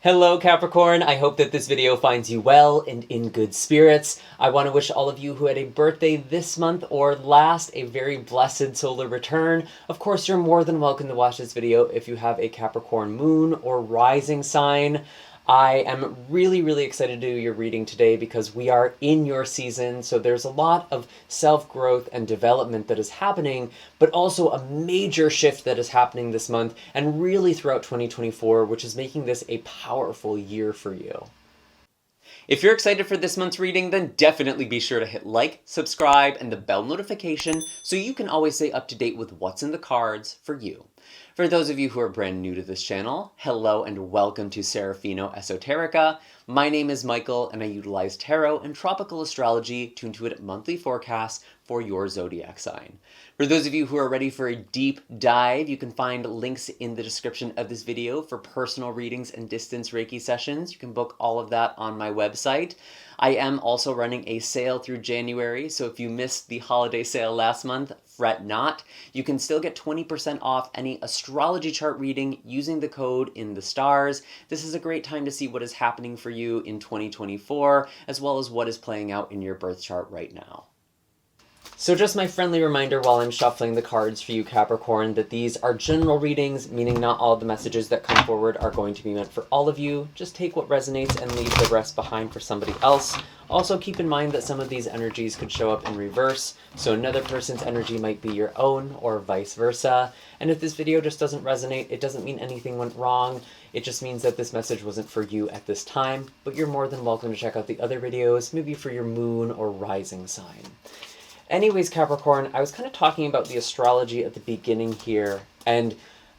Hello Capricorn, I hope that this video finds you well and in good spirits. I want to wish all of you who had a birthday this month or last a very blessed solar return. Of course, you're more than welcome to watch this video if you have a Capricorn moon or rising sign. I am really excited to do your reading today because we are in your season, so there's a lot of self-growth and development that is happening, but also a major shift that is happening this month and really throughout 2024, which is making this a powerful year for you. If you're excited for this month's reading, then definitely be sure to hit like, subscribe, and the bell notification so you can always stay up to date with what's in the cards for you. For those of you who are brand new to this channel, hello and welcome to Serafino Esoterica. My name is Michael and I utilize tarot and tropical astrology to intuit monthly forecasts for your zodiac sign. For those of you who are ready for a deep dive, you can find links in the description of this video for personal readings and distance Reiki sessions. You can book all of that on my website. I am also running a sale through January, so if you missed the holiday sale last month, fret not. You can still get 20% off any astrology chart reading using the code in the stars. This is a great time to see what is happening for you in 2024, as well as what is playing out in your birth chart right now. So just my friendly reminder while I'm shuffling the cards for you Capricorn that these are general readings, meaning not all the messages that come forward are going to be meant for all of you. Just take what resonates and leave the rest behind for somebody else. Also keep in mind that some of these energies could show up in reverse, so another person's energy might be your own or vice versa. And if this video just doesn't resonate, it doesn't mean anything went wrong. It just means that this message wasn't for you at this time, but you're more than welcome to check out the other videos, maybe for your moon or rising sign. Anyways, Capricorn, I was kind of talking about the astrology at the beginning here, and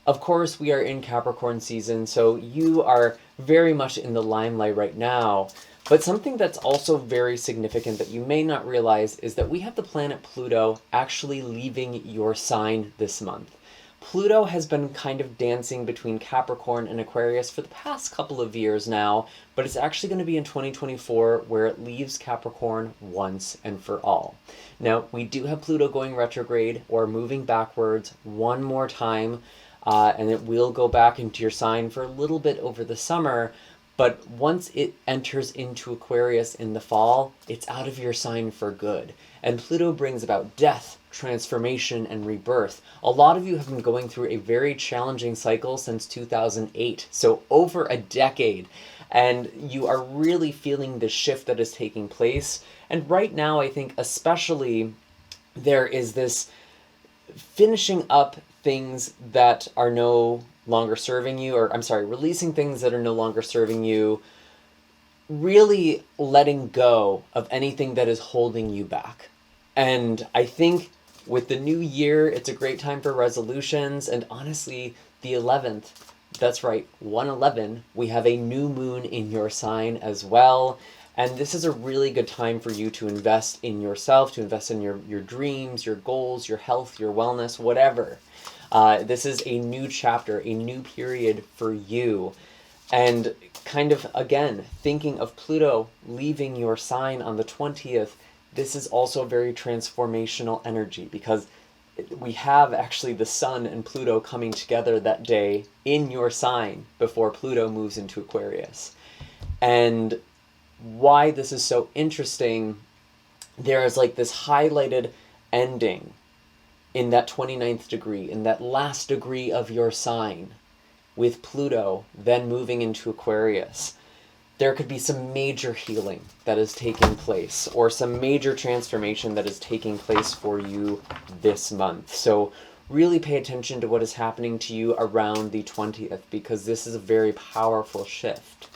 of course we are in Capricorn season, so you are very much in the limelight right now. But something that's also very significant that you may not realize is that we have the planet Pluto actually leaving your sign this month. Pluto has been kind of dancing between Capricorn and Aquarius for the past couple of years now, but it's actually going to be in 2024 where it leaves Capricorn once and for all. Now, we do have Pluto going retrograde or moving backwards one more time, and it will go back into your sign for a little bit over the summer, but once it enters into Aquarius in the fall, it's out of your sign for good. And Pluto brings about death, transformation, and rebirth. A lot of you have been going through a very challenging cycle since 2008, so over a decade. And you are really feeling the shift that is taking place. And right now, I think especially there is this finishing up things that are no longer serving you, or I'm sorry, releasing things that are no longer serving you, really letting go of anything that is holding you back. And I think with the new year, it's a great time for resolutions, and honestly, the 11th, that's right, 111, we have a new moon in your sign as well. And this is a really good time for you to invest in yourself, to invest in your dreams, your goals, your health, your wellness, whatever. This is a new chapter, a new period for you. And kind of, again, thinking of Pluto leaving your sign on the 20th, this is also very transformational energy because we have actually the Sun and Pluto coming together that day in your sign before Pluto moves into Aquarius. And why this is so interesting, there is like this highlighted ending in that 29th degree, in that last degree of your sign, with Pluto then moving into Aquarius. There could be some major healing that is taking place, or some major transformation that is taking place for you this month. So really pay attention to what is happening to you around the 20th, because this is a very powerful shift.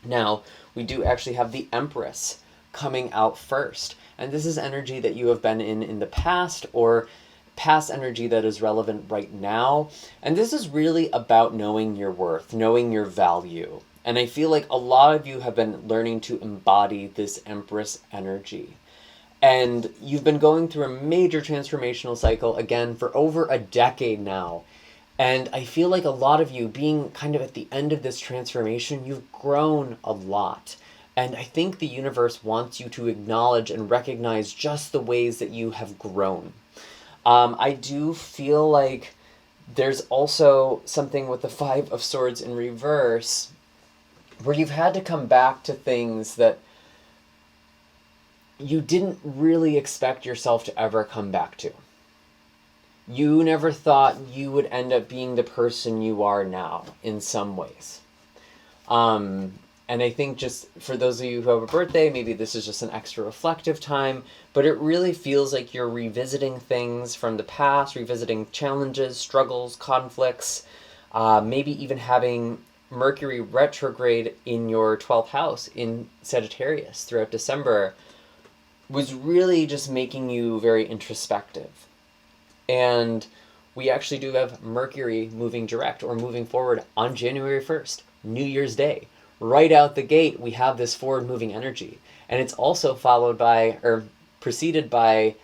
Now, we do actually have the Empress coming out first, and this is energy that you have been in the past, or past energy that is relevant right now. And this is really about knowing your worth, knowing your value. And I feel like a lot of you have been learning to embody this Empress energy. And you've been going through a major transformational cycle, again, for over a decade now. And I feel like a lot of you, being kind of at the end of this transformation, you've grown a lot. And I think the universe wants you to acknowledge and recognize just the ways that you have grown. I do feel like there's also something with the Five of Swords in reverse where you've had to come back to things that you didn't really expect yourself to ever come back to. You never thought you would end up being the person you are now in some ways. And I think just for those of you who have a birthday, maybe this is just an extra reflective time, but it really feels like you're revisiting things from the past, revisiting challenges, struggles, conflicts, maybe even having Mercury retrograde in your 12th house in Sagittarius throughout December was really just making you very introspective. And we actually do have Mercury moving direct or moving forward on January 1st, New Year's Day. Right out the gate, we have this forward moving energy. And it's also followed by, or preceded by,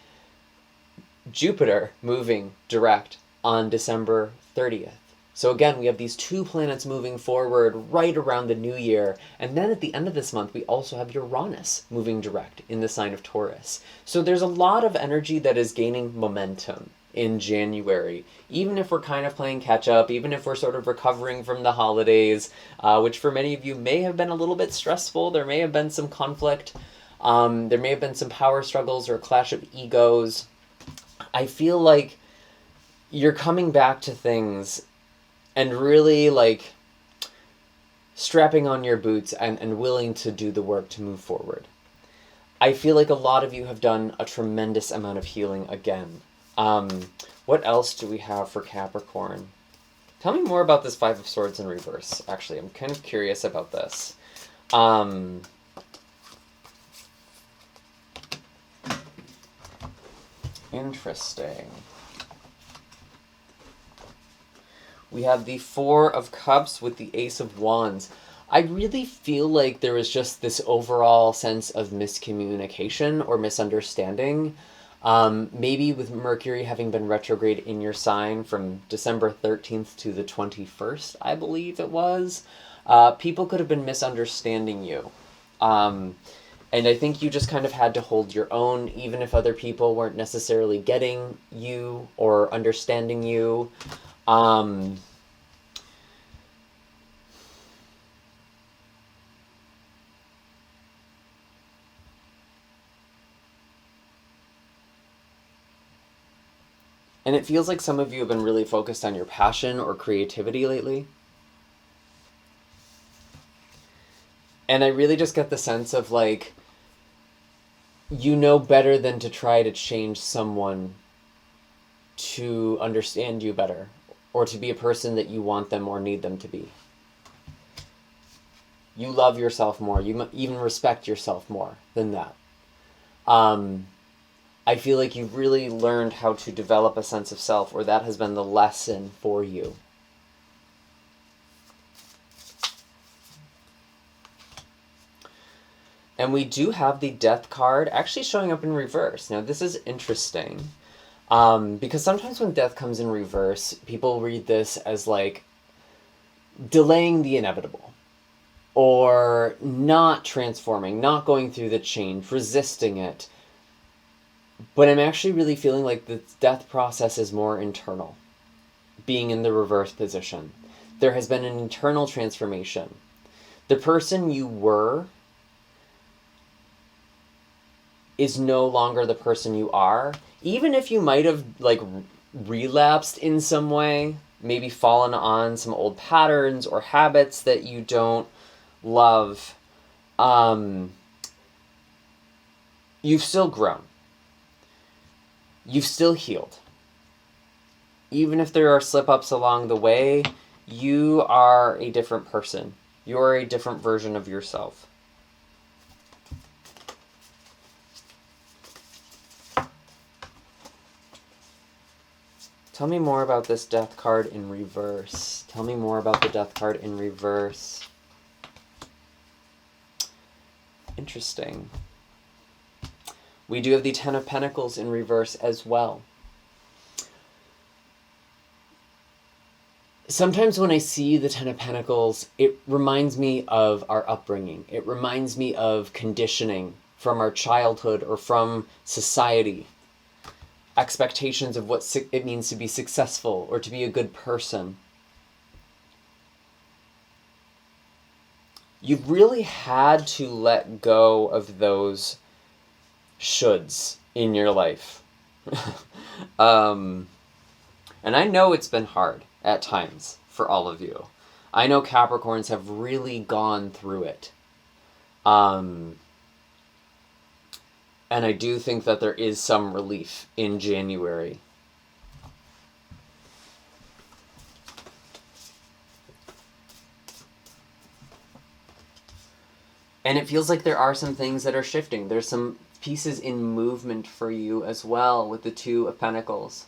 Jupiter moving direct on December 30th. So again, we have these two planets moving forward right around the new year. And then at the end of this month, we also have Uranus moving direct in the sign of Taurus. So there's a lot of energy that is gaining momentum in January, even if we're kind of playing catch up, even if we're sort of recovering from the holidays, which for many of you may have been a little bit stressful. There may have been some conflict. There may have been some power struggles or a clash of egos. I feel like you're coming back to things and really like strapping on your boots and willing to do the work to move forward. I feel like a lot of you have done a tremendous amount of healing again. What else do we have for Capricorn? Tell me more about this Five of Swords in reverse. Actually, I'm kind of curious about this. Interesting. We have the Four of Cups with the Ace of Wands. I really feel like there was just this overall sense of miscommunication or misunderstanding. Maybe with Mercury having been retrograde in your sign from December 13th to the 21st, I believe it was, people could have been misunderstanding you. And I think you just kind of had to hold your own, even if other people weren't necessarily getting you or understanding you. And it feels like some of you have been really focused on your passion or creativity lately. And I really just get the sense of like, you know better than to try to change someone to understand you better or to be a person that you want them or need them to be. You love yourself more. You even respect yourself more than that. I feel like you've really learned how to develop a sense of self, or that has been the lesson for you. And we do have the Death card actually showing up in reverse. Now, this is interesting, because sometimes when Death comes in reverse, people read this as like delaying the inevitable, or not transforming, not going through the change, resisting it. But I'm actually really feeling like the death process is more internal, being in the reverse position. There has been an internal transformation. The person you were is no longer the person you are. Even if you might have like relapsed in some way, maybe fallen on some old patterns or habits that you don't love, you've still grown. You've still healed. Even if there are slip-ups along the way, you are a different person. You're a different version of yourself. Tell me more about this Death card in reverse. Tell me more about the Death card in reverse. Interesting. We do have the Ten of Pentacles in reverse as well. Sometimes when I see the Ten of Pentacles, it reminds me of our upbringing. It reminds me of conditioning from our childhood or from society. Expectations of what it means to be successful or to be a good person. you've really had to let go of those shoulds in your life. And I know it's been hard at times for all of you. I know Capricorns have really gone through it. And I do think that there is some relief in January. And it feels like there are some things that are shifting. There's some pieces in movement for you as well with the Two of Pentacles.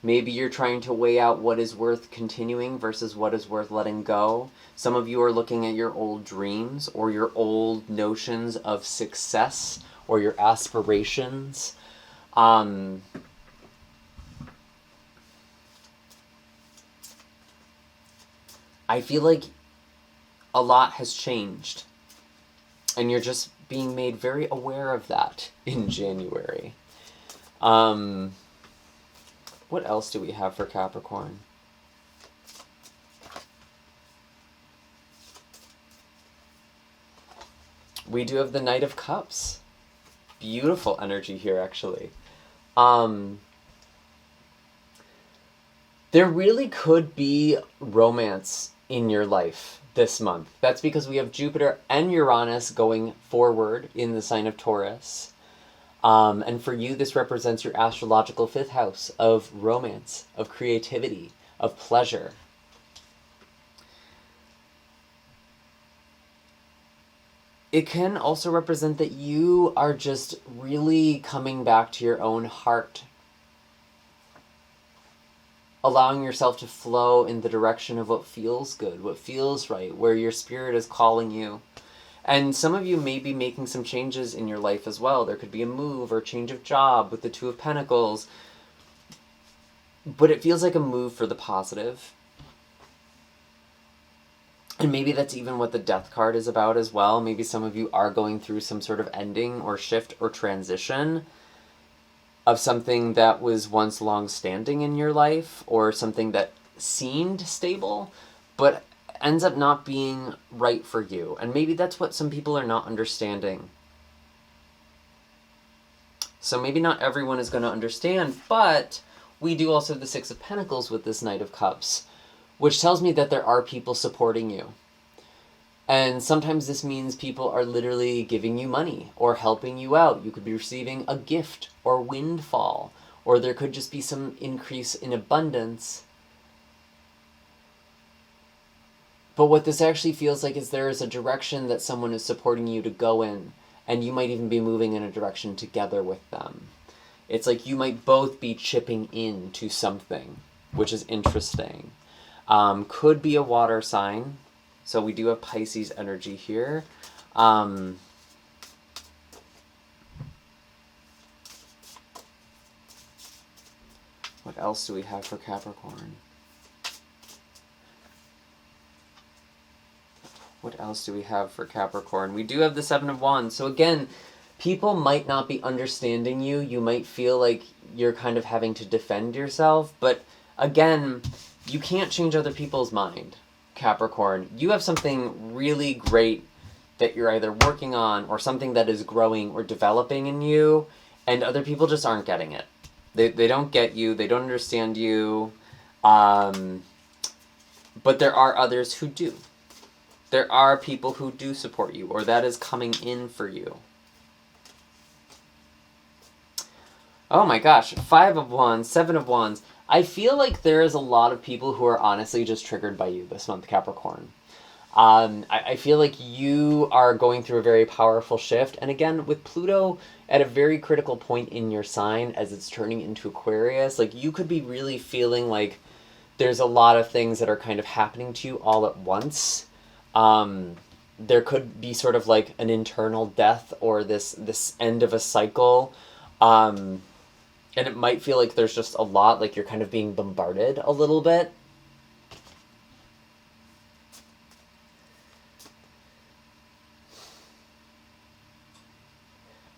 Maybe you're trying to weigh out what is worth continuing versus what is worth letting go. Some of you are looking at your old dreams or your old notions of success or your aspirations. I feel like a lot has changed. And you're just being made very aware of that in January. What else do we have for Capricorn? We do have the Knight of Cups. Beautiful energy here, actually. There really could be romance in your life this month. That's because we have Jupiter and Uranus going forward in the sign of Taurus. And for you, this represents your astrological 5th house of romance, of creativity, of pleasure. It can also represent that you are just really coming back to your own heart, allowing yourself to flow in the direction of what feels good, what feels right, where your spirit is calling you. And some of you may be making some changes in your life as well. There could be a move or a change of job with the Two of Pentacles. But it feels like a move for the positive. And maybe that's even what the Death card is about as well. Maybe some of you are going through some sort of ending or shift or transition of something that was once long-standing in your life, or something that seemed stable, but ends up not being right for you. And maybe that's what some people are not understanding. So maybe not everyone is going to understand, but we do also have the Six of Pentacles with this Knight of Cups, which tells me that there are people supporting you. And sometimes this means people are literally giving you money or helping you out. You could be receiving a gift or windfall, or there could just be some increase in abundance. But what this actually feels like is there is a direction that someone is supporting you to go in, and you might even be moving in a direction together with them. It's like you might both be chipping in to something, which is interesting. Could be a water sign. So we do have Pisces energy here. What else do we have for Capricorn? What else do we have for Capricorn? We do have the Seven of Wands. So again, people might not be understanding you. You might feel like you're kind of having to defend yourself. But again, you can't change other people's mind, Capricorn. You have something really great that you're either working on or something that is growing or developing in you, and other people just aren't getting it. They don't get you. They don't understand you. But there are others who do. There are people who do support you, or that is coming in for you. Oh my gosh, 5 of Wands, 7 of Wands. I feel like there is a lot of people who are honestly just triggered by you this month, Capricorn. I feel like you are going through a very powerful shift. And again, with Pluto at a very critical point in your sign as it's turning into Aquarius, like you could be really feeling like there's a lot of things that are kind of happening to you all at once. There could be sort of like an internal death or this end of a cycle. And it might feel like there's just a lot, like you're kind of being bombarded a little bit.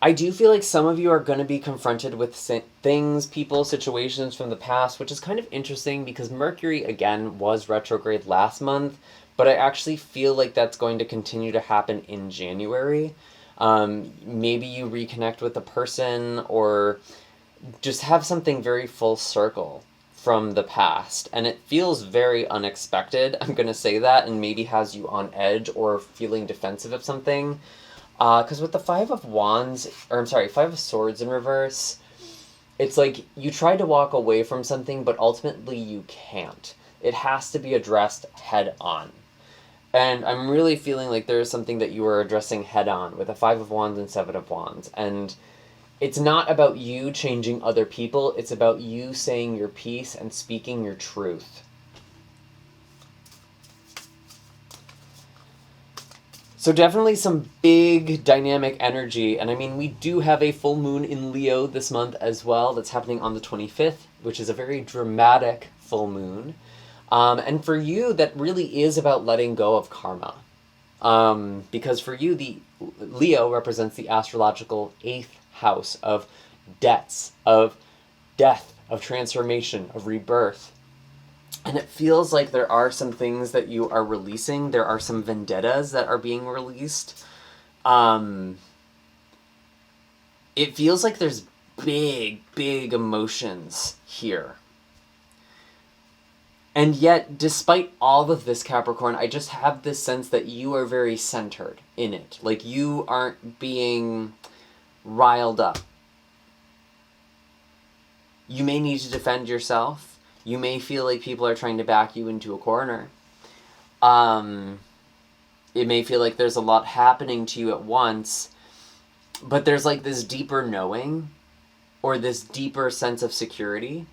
I do feel like some of you are going to be confronted with things, people, situations from the past, which is kind of interesting because Mercury, again, was retrograde last month, but I actually feel like that's going to continue to happen in January. Maybe you reconnect with a person or just have something very full circle from the past, and it feels very unexpected. I'm going to say that, and maybe has you on edge or feeling defensive of something. Because with the Five of Swords in reverse, it's like you tried to walk away from something, but ultimately you can't. It has to be addressed head on. And I'm really feeling like there's something that you are addressing head on with the Five of Wands and Seven of Wands. And it's not about you changing other people, it's about you saying your piece and speaking your truth. So definitely some big dynamic energy, and I mean, we do have a full moon in Leo this month as well that's happening on the 25th, which is a very dramatic full moon. And for you, that really is about letting go of karma. Because for you, the Leo represents the astrological 8th house of debts, of death, of transformation, of rebirth. And it feels like there are some things that you are releasing. There are some vendettas that are being released. It feels like there's big, big emotions here. And yet, despite all of this, Capricorn, I just have this sense that you are very centered in it. Like, you aren't being riled up. You may need to defend yourself. You may feel like people are trying to back you into a corner. It may feel like there's a lot happening to you at once, but there's like this deeper knowing, or this deeper sense of security.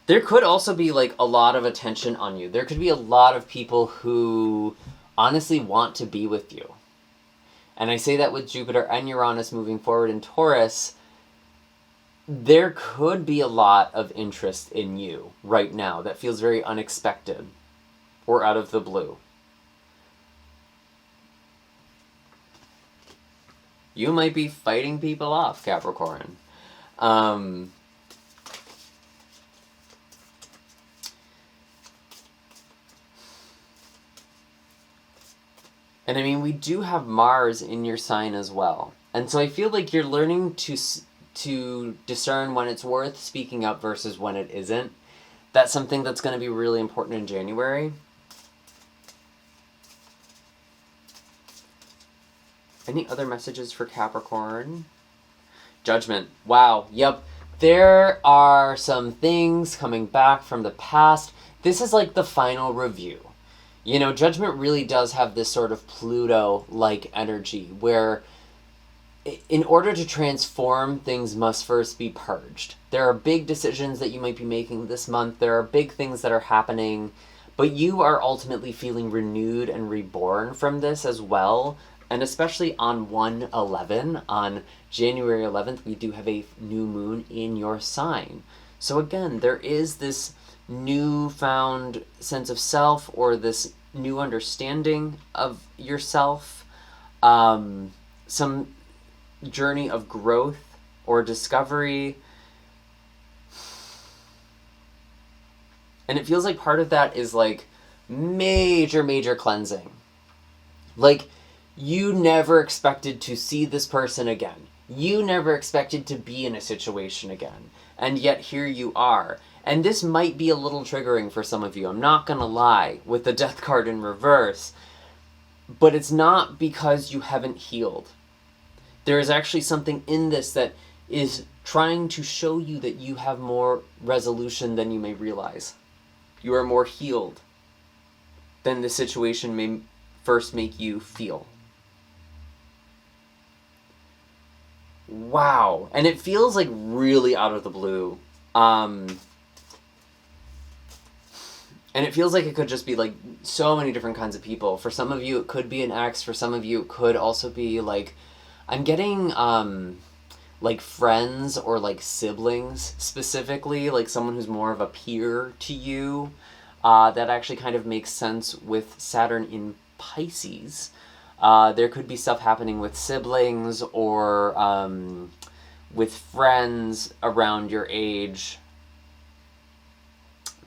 There could also be like a lot of attention on you. There could be a lot of people who honestly want to be with you. And I say that with Jupiter and Uranus moving forward in Taurus, there could be a lot of interest in you right now that feels very unexpected or out of the blue. You might be fighting people off, Capricorn. And I mean, we do have Mars in your sign as well. And so I feel like you're learning to discern when it's worth speaking up versus when it isn't. That's something that's going to be really important in January. Any other messages for Capricorn? Judgment. Wow. Yep. There are some things coming back from the past. This is like the final review. You know, Judgment really does have this sort of Pluto-like energy where in order to transform, things must first be purged. There are big decisions that you might be making this month. There are big things that are happening, but you are ultimately feeling renewed and reborn from this as well. And especially on 1/11, on January 11th, we do have a new moon in your sign. So again, there is this newfound sense of self, or this new understanding of yourself, some journey of growth or discovery. And it feels like part of that is like major cleansing. Like, you never expected to see this person again. You never expected to be in a situation again. And yet here you are. And this might be a little triggering for some of you. I'm not going to lie, with the Death card in reverse. But it's not because you haven't healed. There is actually something in this that is trying to show you that you have more resolution than you may realize. You are more healed than the situation may first make you feel. Wow. And it feels like really out of the blue. And it feels like it could just be like so many different kinds of people. For some of you, it could be an ex. For some of you, it could also be like, I'm getting like friends or like siblings specifically, like someone who's more of a peer to you. That actually kind of makes sense with Saturn in Pisces. There could be stuff happening with siblings or with friends around your age.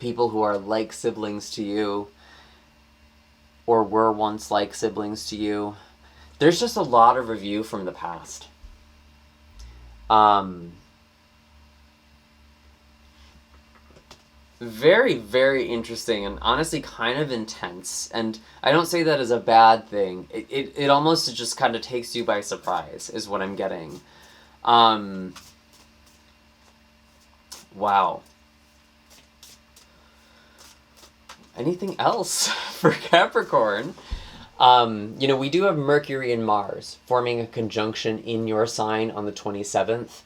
people who are like siblings to you, or were once like siblings to you. There's just a lot of review from the past. Very, very interesting, and honestly kind of intense. And I don't say that as a bad thing. It almost just kind of takes you by surprise, is what I'm getting. Wow. Anything else for Capricorn? We do have Mercury and Mars forming a conjunction in your sign on the 27th.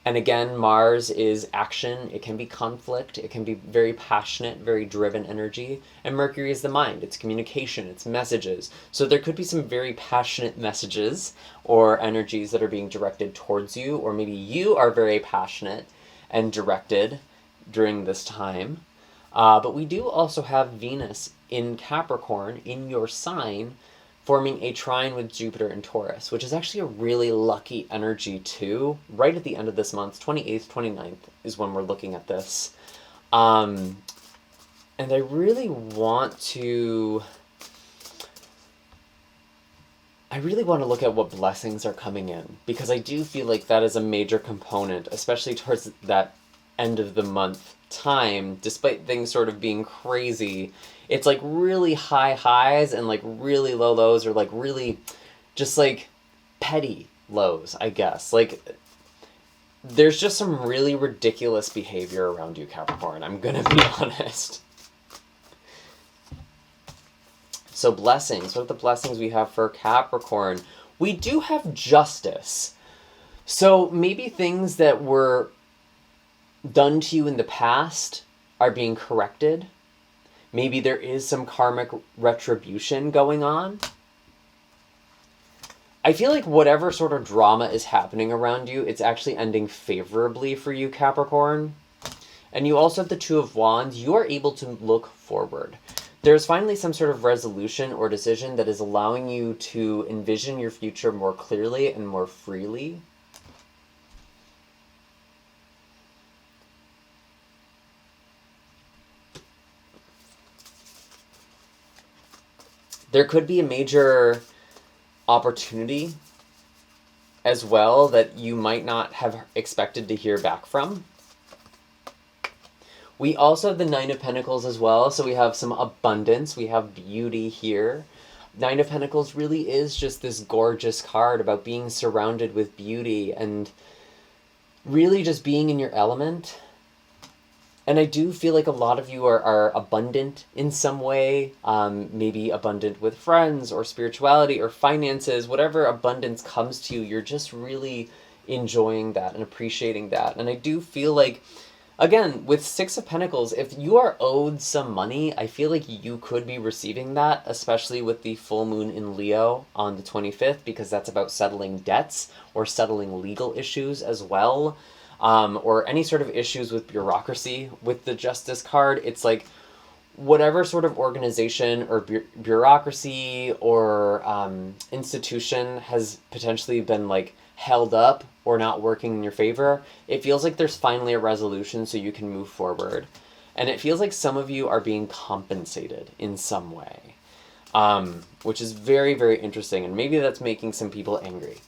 And again, Mars is action. It can be conflict. It can be very passionate, very driven energy. And Mercury is the mind. It's communication. It's messages. So there could be some very passionate messages or energies that are being directed towards you, or maybe you are very passionate and directed during this time. But we do also have Venus in Capricorn, in your sign, forming a trine with Jupiter and Taurus, which is actually a really lucky energy too. Right at the end of this month, 28th, 29th is when we're looking at this. And I really want to look at what blessings are coming in, because I do feel like that is a major component, especially towards that end of the month time. Despite things sort of being crazy, it's like really high highs and like really low lows, or like really just like petty lows, I guess. Like there's just some really ridiculous behavior around you, Capricorn. I'm gonna be honest. So blessings. What are the blessings we have for Capricorn? We do have justice. So maybe things that were done to you in the past are being corrected. Maybe there is some karmic retribution going on. I feel like whatever sort of drama is happening around you, it's actually ending favorably for you, Capricorn. And you also have the Two of Wands. You are able to look forward. There's finally some sort of resolution or decision that is allowing you to envision your future more clearly and more freely. There could be a major opportunity as well that you might not have expected to hear back from. We also have the Nine of Pentacles as well, so we have some abundance, we have beauty here. Nine of Pentacles really is just this gorgeous card about being surrounded with beauty and really just being in your element. And I do feel like a lot of you are abundant in some way, maybe abundant with friends or spirituality or finances. Whatever abundance comes to you, you're just really enjoying that and appreciating that. And I do feel like, again, with Six of Pentacles, if you are owed some money, I feel like you could be receiving that, especially with the full moon in Leo on the 25th, because that's about settling debts or settling legal issues as well. Or any sort of issues with bureaucracy. With the Justice card, it's like whatever sort of organization or bureaucracy or institution has potentially been like held up or not working in your favor, it feels like there's finally a resolution so you can move forward. And it feels like some of you are being compensated in some way, which is very, very interesting. And maybe that's making some people angry.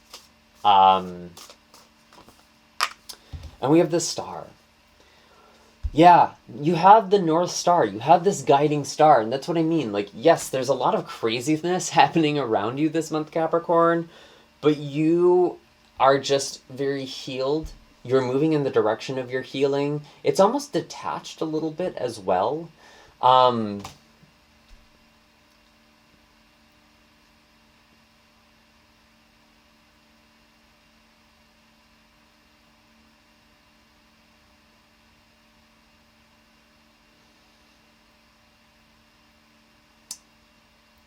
And we have the Star. Yeah, you have the North Star. You have this guiding star. And that's what I mean. Like, yes, there's a lot of craziness happening around you this month, Capricorn. But you are just very healed. You're moving in the direction of your healing. It's almost detached a little bit as well.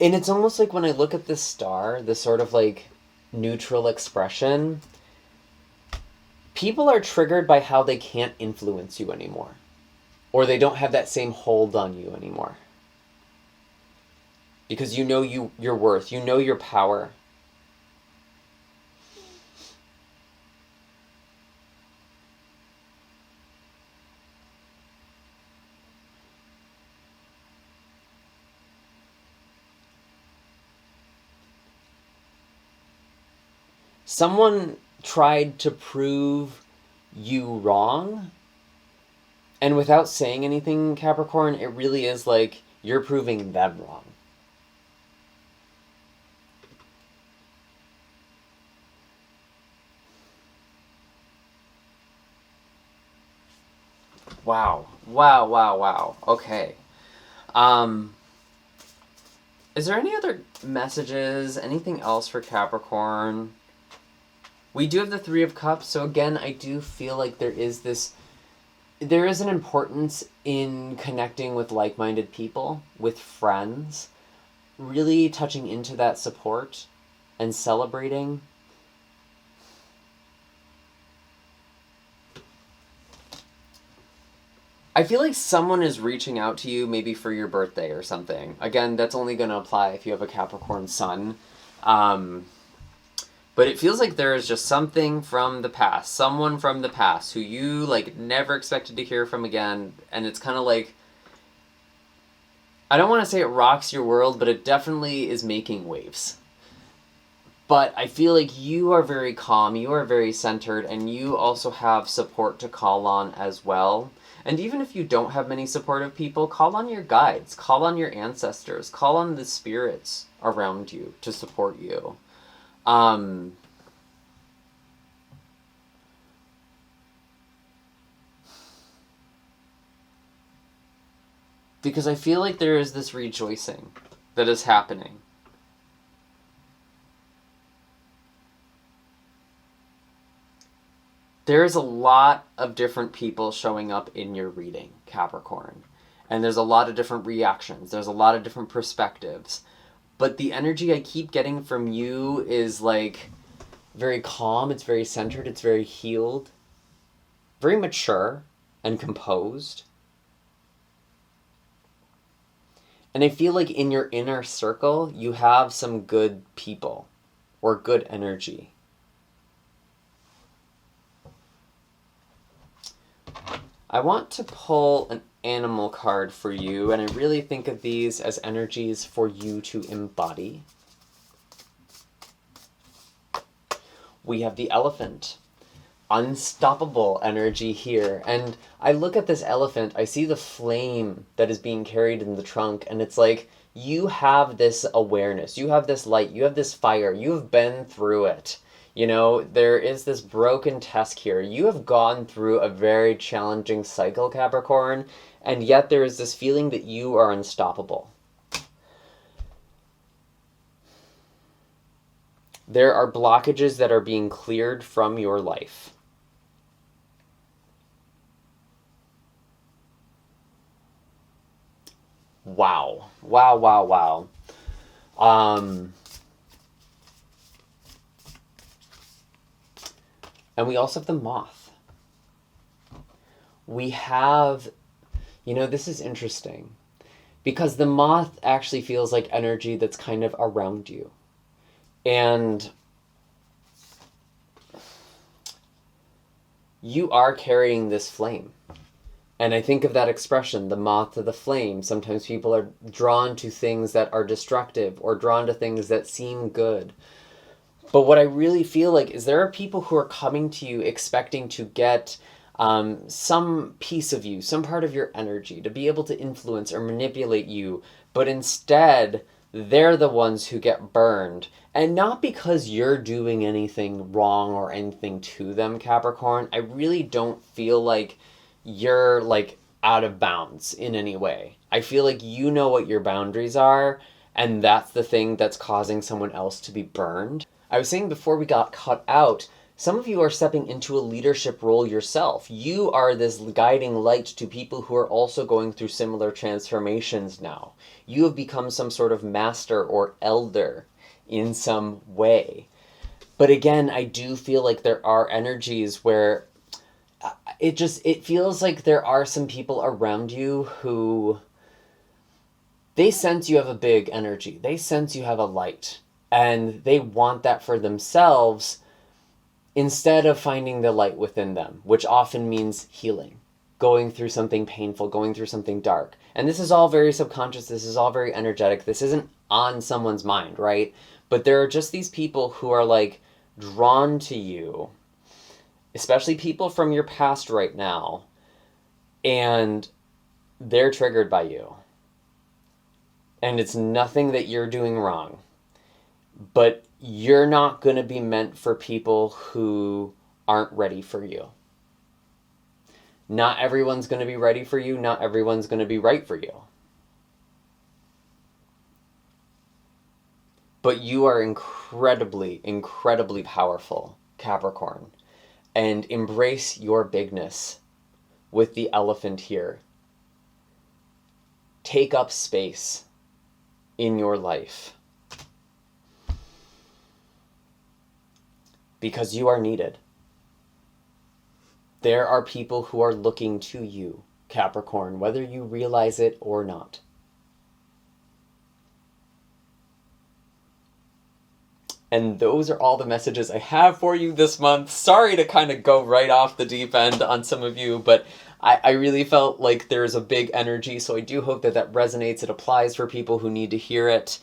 And it's almost like when I look at this star, this sort of like neutral expression, people are triggered by how they can't influence you anymore. Or they don't have that same hold on you anymore. Because you know your worth, you know your power. someone tried to prove you wrong, and without saying anything, Capricorn, it really is like you're proving them wrong. Wow. Wow, wow, wow. Okay. Is there any other messages? Anything else for Capricorn? We do have the Three of Cups, so again, I do feel like there is an importance in connecting with like-minded people, with friends, really touching into that support and celebrating. I feel like someone is reaching out to you maybe for your birthday or something. Again, that's only going to apply if you have a Capricorn sun. But it feels like there is just something from the past, someone from the past who you like never expected to hear from again. And it's kind of like, I don't want to say it rocks your world, but it definitely is making waves. But I feel like you are very calm, you are very centered, and you also have support to call on as well. And even if you don't have many supportive people, call on your guides, call on your ancestors, call on the spirits around you to support you. Because I feel like there is this rejoicing that is happening. There's a lot of different people showing up in your reading, Capricorn. And there's a lot of different reactions. There's a lot of different perspectives. But the energy I keep getting from you is like very calm, it's very centered, it's very healed, very mature and composed. And I feel like in your inner circle, you have some good people or good energy. I want to pull an animal card for you, and I really think of these as energies for you to embody. We have the elephant. Unstoppable energy here. And I look at this elephant, I see the flame that is being carried in the trunk, and it's like, you have this awareness, you have this light, you have this fire, you have been through it. You know, there is this broken test here. You have gone through a very challenging cycle, Capricorn, and yet there is this feeling that you are unstoppable. There are blockages that are being cleared from your life. Wow. Wow, wow, wow. And we also have the moth. We have, you know, this is interesting because the moth actually feels like energy that's kind of around you. And you are carrying this flame. And I think of that expression, the moth to the flame. Sometimes people are drawn to things that are destructive or drawn to things that seem good. But what I really feel like is there are people who are coming to you expecting to get some piece of you, some part of your energy, to be able to influence or manipulate you. But instead, they're the ones who get burned. And not because you're doing anything wrong or anything to them, Capricorn. I really don't feel like you're like out of bounds in any way. I feel like you know what your boundaries are, and that's the thing that's causing someone else to be burned. I was saying before we got cut out, some of you are stepping into a leadership role yourself. You are this guiding light to people who are also going through similar transformations now. You have become some sort of master or elder in some way. But again, I do feel like there are energies where it feels like there are some people around you who, they sense you have a big energy. They sense you have a light. And they want that for themselves instead of finding the light within them, which often means healing, going through something painful, going through something dark. And this is all very subconscious. This is all very energetic. This isn't on someone's mind, right? But there are just these people who are like drawn to you, especially people from your past right now, and they're triggered by you. And it's nothing that you're doing wrong. But you're not going to be meant for people who aren't ready for you. Not everyone's going to be ready for you. Not everyone's going to be right for you. But you are incredibly, incredibly powerful, Capricorn. And embrace your bigness with the elephant here. Take up space in your life. Because you are needed. There are people who are looking to you, Capricorn, whether you realize it or not. And those are all the messages I have for you this month. Sorry to kind of go right off the deep end on some of you, but I really felt like there's a big energy, so I do hope that that resonates. It applies for people who need to hear it.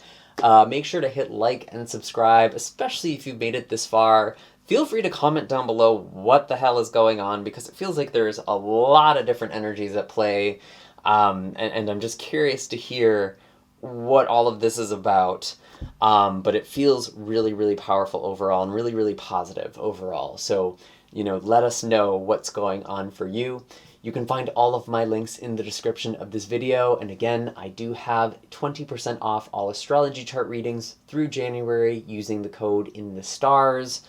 Make sure to hit like and subscribe, especially if you've made it this far. Feel free to comment down below what the hell is going on, because it feels like there's a lot of different energies at play, and I'm just curious to hear what all of this is about. But it feels really, really powerful overall and really, really positive overall. So, let us know what's going on for you. You can find all of my links in the description of this video. And again, I do have 20% off all astrology chart readings through January using the code in the stars.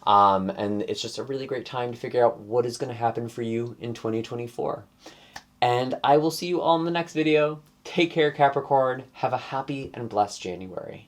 And it's just a really great time to figure out what is going to happen for you in 2024. And I will see you all in the next video. Take care, Capricorn. Have a happy and blessed January.